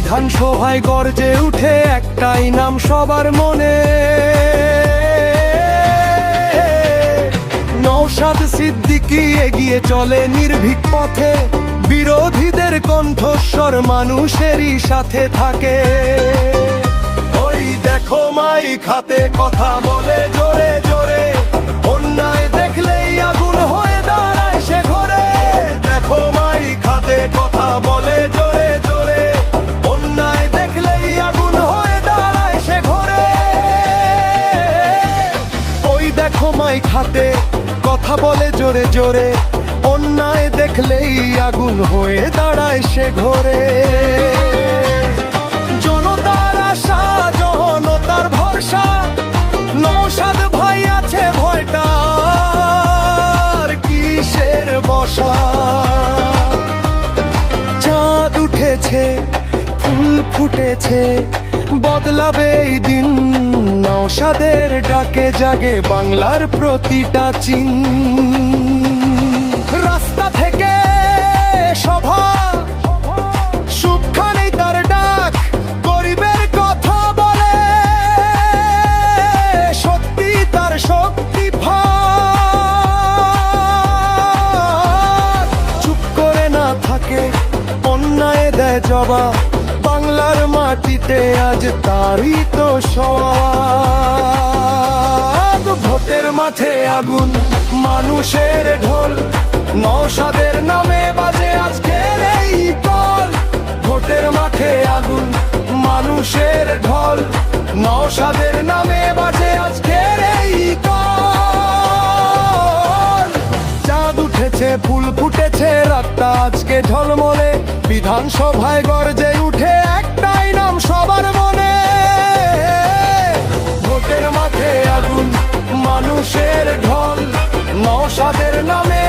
বিধানসভায় গর্জে উঠে একটাই নাম সবার মনে, নওশাদ সিদ্দিকী এগিয়ে চলে নির্ভীক পথে, বিরোধীদের কণ্ঠস্বর মানুষেরই সাথে থাকে। ওই দেখো মাইক হাতে কথা বলে জোরে জোরে, অন্যায় দেখলেই আগুন হয়ে দাঁড়ায় সে ঘরে। দেখো মাইক হাতে কথা বলে জোরে জোরে, অন্যায় দেখলেই আগুন হয়ে দাঁড়ায় সে ঘরে। ওই দেখো মাইক হাতে কথা বলে জোরে জোরে, অন্যায় দেখলেই আগুন হয়ে দাঁড়ায় সে ঘরে। জনতার আশা জনতার ভরসা, নওশাদ ভাই আছে ভয়টার কিসের বসা। চাঁদ উঠেছে ফুল ফুটেছে, বদলাবে এই দিন, নওশাদের ডাকে জাগে বাংলার প্রতিটা চিন। রাস্তা থেকে সভা সুখখানি তার ডাক, গরিবের কথা বলে সত্যি তার শক্তি ভাগ। চুপ করে না থাকে, অন্যায় দেয় জবাব, বাংলার মাটিতে আজ তারই তো সওয়াব। ভোটের মাঠে আগুন মানুষের ঢোল, নওশাদের নামে বাজে আজকের এই কল। ভোটের মাঠে আগুন মানুষের ঢোল, নওশাদের নামে বাজে আজকের এই কল। চাঁদ উঠেছে ফুল ফুটেছে, রাতটা আজকে ঝলমলে, বিধানসভায় গর্জে উঠে একটাই নাম সবার মনে। ভোটের মাঠে আগুন মানুষের ঢল, নওশাদের নামে